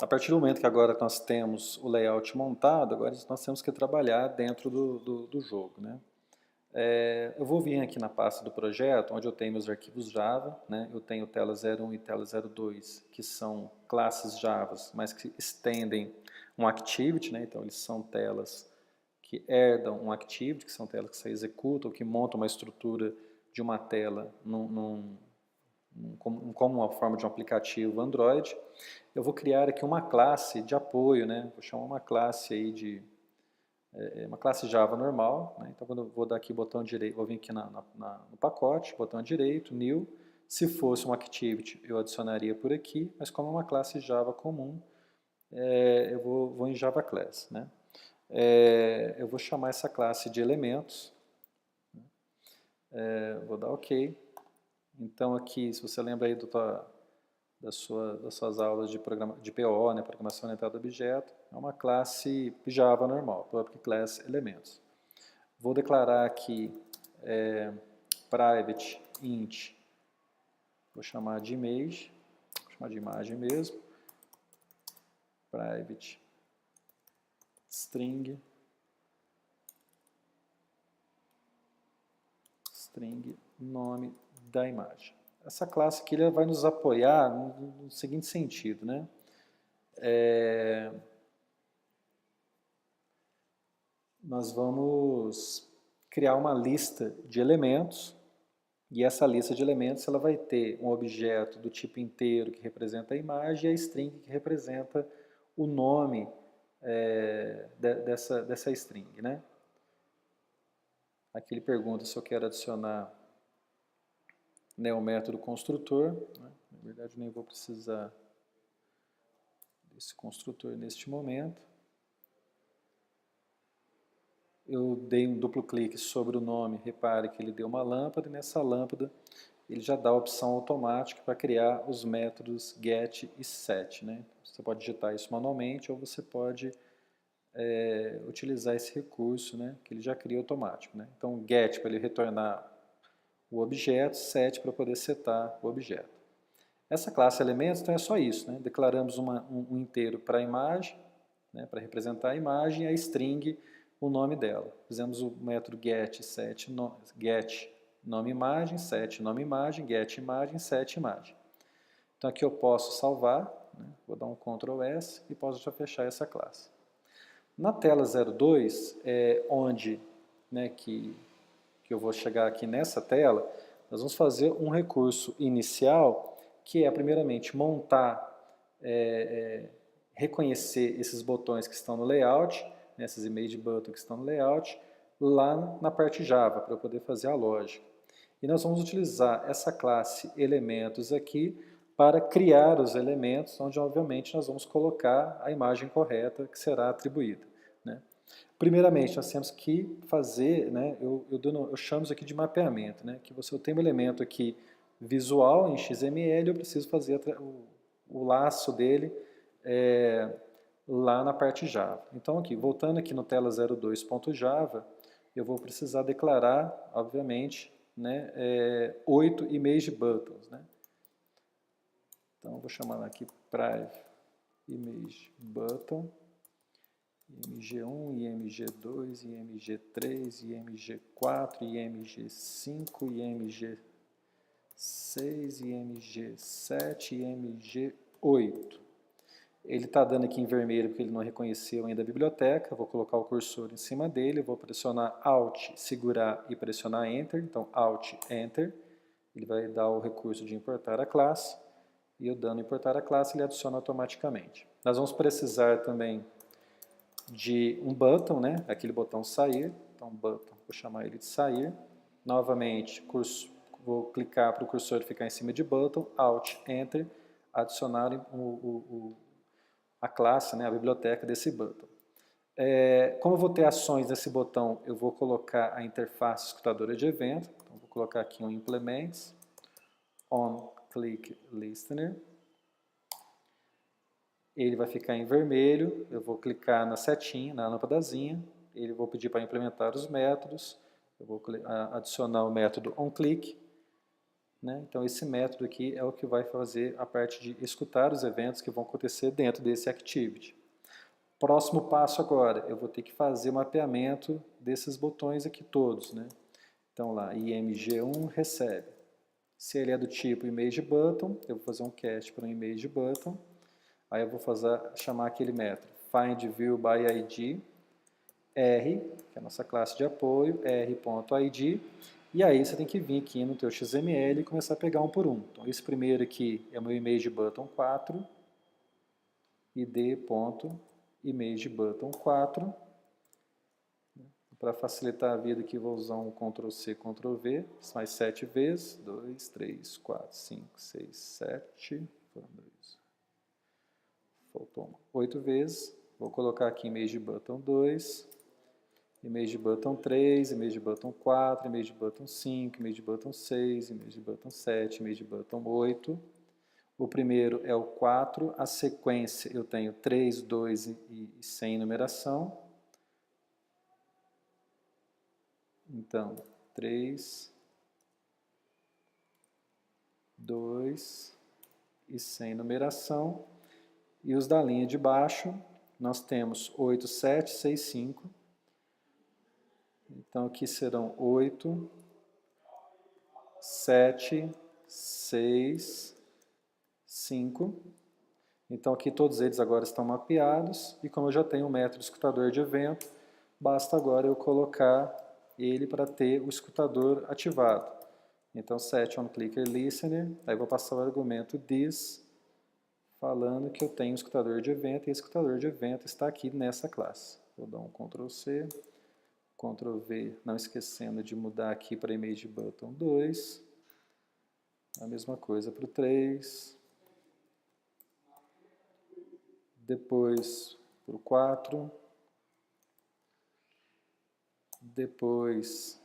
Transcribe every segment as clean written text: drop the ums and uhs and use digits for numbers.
a partir do momento que agora nós temos o layout montado, agora nós temos que trabalhar dentro do jogo, né? Eu vou vir aqui na pasta do projeto, onde eu tenho meus arquivos Java, né? Eu tenho tela 01 e tela 02, que são classes Java, mas que estendem um Activity, né? Então eles são telas que herdam um Activity, que são telas que se executam, que montam uma estrutura de uma tela como uma forma de um aplicativo Android. Eu vou criar aqui uma classe de apoio, né? Vou chamar uma classe aí de uma classe Java normal, né? Então quando eu vou dar aqui botão direito, vou vir aqui no pacote, botão direito, new. Se fosse um Activity, eu adicionaria por aqui, mas como é uma classe Java comum, eu vou em Java Class, né? Eu vou chamar essa classe de elementos, vou dar OK. Então aqui, se você lembra aí das suas aulas de PO, né, Programação Orientada a Objeto, é uma classe Java normal, Public Class Elementos. Vou declarar aqui private int, vou chamar de image, vou chamar de imagem mesmo, private string nome da imagem. Essa classe aqui ela vai nos apoiar no seguinte sentido, né? Nós vamos criar uma lista de elementos e essa lista de elementos ela vai ter um objeto do tipo inteiro que representa a imagem e a string que representa o nome dessa string, né? Aqui ele pergunta se eu quero adicionar, né, o método construtor, né? Na verdade nem vou precisar desse construtor neste momento. Eu dei um duplo clique sobre o nome, repare que ele deu uma lâmpada, e nessa lâmpada ele já dá a opção automática para criar os métodos get e set, né? Você pode digitar isso manualmente ou você pode utilizar esse recurso, né, que ele já cria automático, né? Então get para ele retornar o objeto, set para poder setar o objeto. Essa classe elementos então é só isso, né? Declaramos um inteiro para a imagem, né, para representar a imagem, e a string o nome dela. Fizemos o método get, set, get nome imagem, set nome imagem, get imagem, set imagem. Então aqui eu posso salvar, né, vou dar um Ctrl S e posso já fechar essa classe. Na tela 02, onde, né, que eu vou chegar aqui nessa tela, nós vamos fazer um recurso inicial, que é primeiramente montar, reconhecer esses botões que estão no layout, né, esses image buttons que estão no layout, lá na parte Java, para eu poder fazer a lógica. E nós vamos utilizar essa classe elementos aqui para criar os elementos, onde obviamente nós vamos colocar a imagem correta que será atribuída, né? Primeiramente, nós temos que fazer, né, eu chamo isso aqui de mapeamento, né, que eu tenho um elemento aqui visual em XML, eu preciso fazer o laço dele lá na parte Java. Então, aqui, voltando aqui no tela 02.java, eu vou precisar declarar, obviamente, né, 8 image buttons, né? Então, eu vou chamar aqui priv image button, img1, img2, img3, img4, img5, img6, img7 e img8. Ele está dando aqui em vermelho porque ele não reconheceu ainda a biblioteca. Vou colocar o cursor em cima dele, vou pressionar Alt, segurar e pressionar Enter. Então, Alt, Enter. Ele vai dar o recurso de importar a classe. E eu dando importar a classe, ele adiciona automaticamente. Nós vamos precisar também de um button, né? Aquele botão sair. Então, button, vou chamar ele de sair. Novamente, vou clicar para o cursor ficar em cima de button, Alt, Enter, adicionar a classe, né, a biblioteca desse button. Como eu vou ter ações nesse botão, eu vou colocar a interface escutadora de evento. Então, vou colocar aqui um implements, onClickListener. Ele vai ficar em vermelho, eu vou clicar na setinha, na lâmpadazinha, ele vou pedir para implementar os métodos, eu vou adicionar o método onClick, né? Então esse método aqui é o que vai fazer a parte de escutar os eventos que vão acontecer dentro desse activity. Próximo passo agora, eu vou ter que fazer o mapeamento desses botões aqui todos, né? Então lá, img1 recebe. Se ele é do tipo ImageButton, eu vou fazer um cast para um ImageButton. Aí eu vou chamar aquele método findViewById, R, que é a nossa classe de apoio, r.id, e aí você tem que vir aqui no teu XML e começar a pegar um por um. Então esse primeiro aqui é o meu ImageButton4, id.ImageButton4. Para facilitar a vida aqui vou usar um Ctrl+C, Ctrl+V, mais 7 vezes, 2, 3, 4, 5, 6, 7, foram 2, faltou 8 vezes, vou colocar aqui ImageButton2, ImageButton3, ImageButton4, ImageButton5, ImageButton6, ImageButton7, ImageButton8. O primeiro é o 4, a sequência eu tenho 3, 2 e sem numeração. Então, 3, 2 e sem numeração. E os da linha de baixo, nós temos 8, 7, 6, 5. Então aqui serão 8, 7, 6, 5. Então aqui todos eles agora estão mapeados. E como eu já tenho o método escutador de evento, basta agora eu colocar ele para ter o escutador ativado. Então set onClickerListener, aí eu vou passar o argumento this, falando que eu tenho um escutador de evento, e esse escutador de evento está aqui nessa classe. Vou dar um Ctrl+C, Ctrl+V, não esquecendo de mudar aqui para ImageButton2, a mesma coisa para o 3, depois para o 4, depois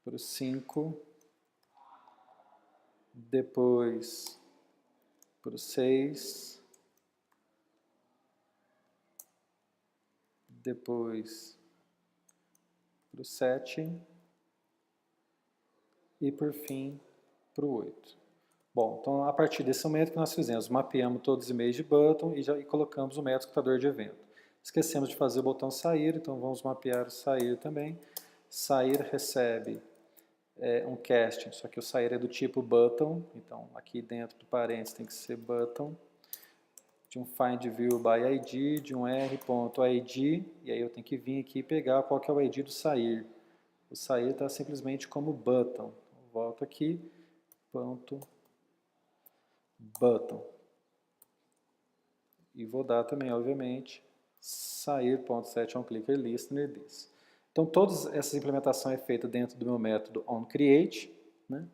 para o 5, depois para o 6, depois para o 7 e por fim para o 8. Bom, então a partir desse momento que nós fizemos, mapeamos todos os ImageButton e colocamos o método escutador de evento. Esquecemos de fazer o botão sair, então vamos mapear o sair também. Sair recebe um casting, só que o sair é do tipo button, então aqui dentro do parênteses tem que ser button, de um findViewById, de um r.id, e aí eu tenho que vir aqui e pegar qual que é o ID do sair. O sair está simplesmente como button. Volto aqui, ponto, button. E vou dar também, obviamente, sair.setOnClickerListener this. Então, todas essas implementações é feita dentro do meu método onCreate, né?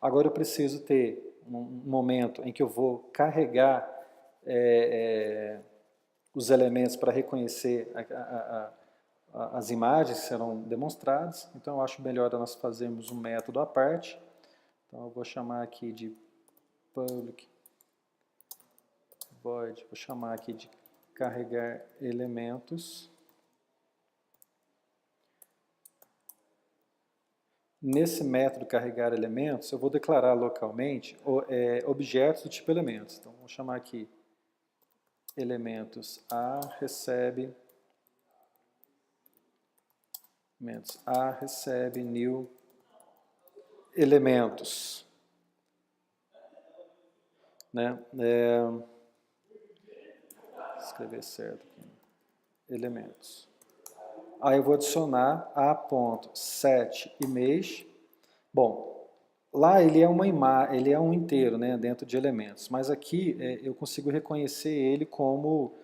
Agora eu preciso ter um momento em que eu vou carregar os elementos para reconhecer as imagens que serão demonstradas. Então, eu acho melhor nós fazermos um método à parte. Então, eu vou chamar aqui de public void, vou chamar aqui de carregar elementos. Nesse método carregar elementos, eu vou declarar localmente objetos do tipo elementos. Então, vou chamar aqui elementos A recebe new elementos, né? Escrever certo aqui. Elementos. Aí eu vou adicionar a.setImage. Bom, lá ele é ele é um inteiro, né, dentro de elementos, mas aqui eu consigo reconhecer ele como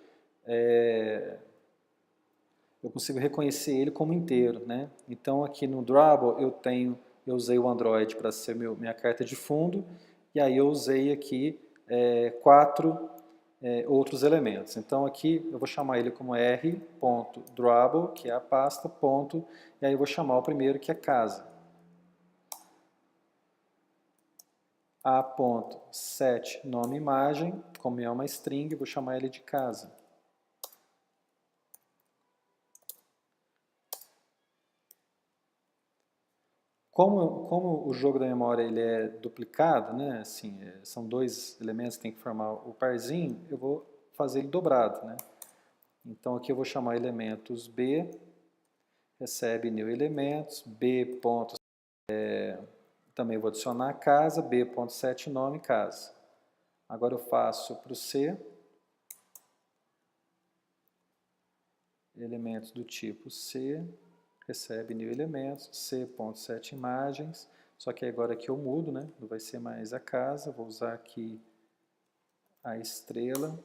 inteiro, né? Então aqui no Drawable eu usei o Android para ser minha carta de fundo, e aí eu usei aqui 4 outros elementos. Então aqui eu vou chamar ele como r.drawable, que é a pasta, ponto, e aí eu vou chamar o primeiro, que é casa. A.set nome imagem, como é uma string, vou chamar ele de casa. Como o jogo da memória ele é duplicado, né? Assim, são dois elementos que tem que formar o parzinho, eu vou fazer ele dobrado, né? Então aqui eu vou chamar elementos B, recebe new elementos, B ponto, também vou adicionar a casa, B.set nome casa. Agora eu faço para o C, elementos do tipo C, recebe new elementos, C.set imagens, só que agora aqui eu mudo, né? Não vai ser mais a casa, vou usar aqui a estrela,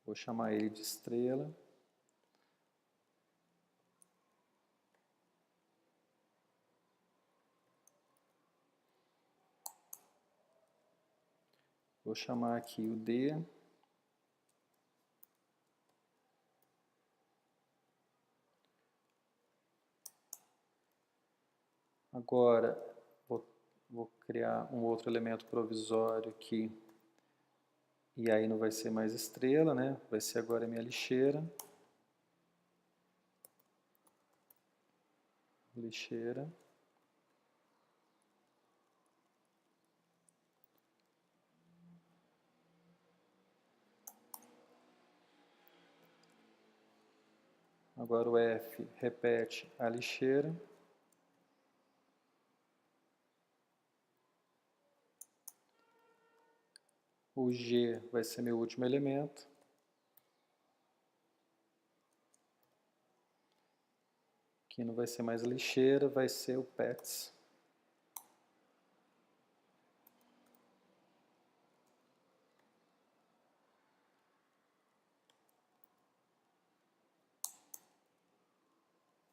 vou chamar ele de estrela. Vou chamar aqui o D. Agora, vou criar um outro elemento provisório aqui. E aí não vai ser mais estrela, né? Vai ser agora a minha lixeira. Lixeira. Agora o F repete a lixeira. O G vai ser meu último elemento. Aqui não vai ser mais a lixeira, vai ser o pets.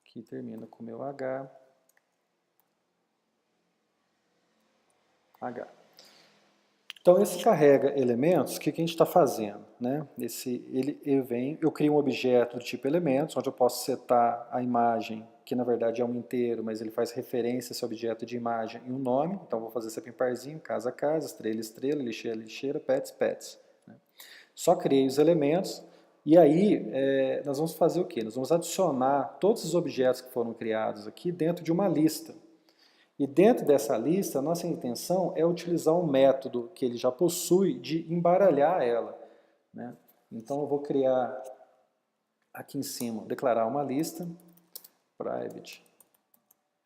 Aqui termina com o meu H. Então, esse carrega elementos, o que a gente está fazendo? Né? Eu crio um objeto do tipo elementos, onde eu posso setar a imagem, que na verdade é um inteiro, mas ele faz referência a esse objeto de imagem e um nome. Então, vou fazer sempre em parzinho, casa, casa, estrela, estrela, lixeira, lixeira, pets, pets. Né? Só criei os elementos, e aí nós vamos fazer o quê? Nós vamos adicionar todos os objetos que foram criados aqui dentro de uma lista. E dentro dessa lista, a nossa intenção é utilizar um método que ele já possui de embaralhar ela. Né? Então eu vou criar aqui em cima, declarar uma lista, private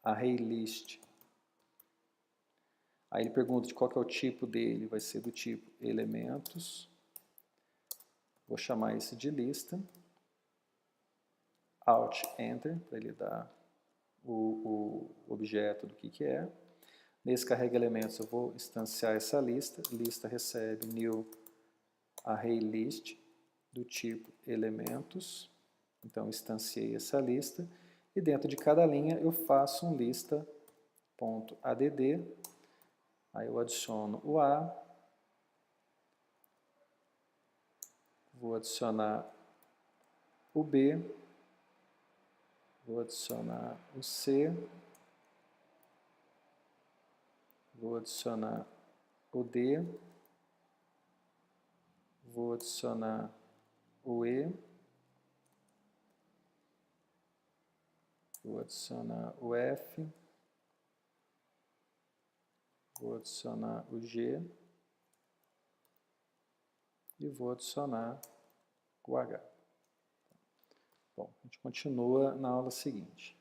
ArrayList. Aí ele pergunta de qual que é o tipo dele, vai ser do tipo elementos. Vou chamar esse de lista. Alt, Enter, para ele dar o objeto do que é. Nesse carrega elementos eu vou instanciar essa lista. Lista recebe new ArrayList do tipo elementos. Então instanciei essa lista. E dentro de cada linha eu faço um lista.add. Aí eu adiciono o A. Vou adicionar o B. Vou adicionar o C. Vou adicionar o D. Vou adicionar o E. Vou adicionar o F. Vou adicionar o G. E vou adicionar o H. Bom, a gente continua na aula seguinte.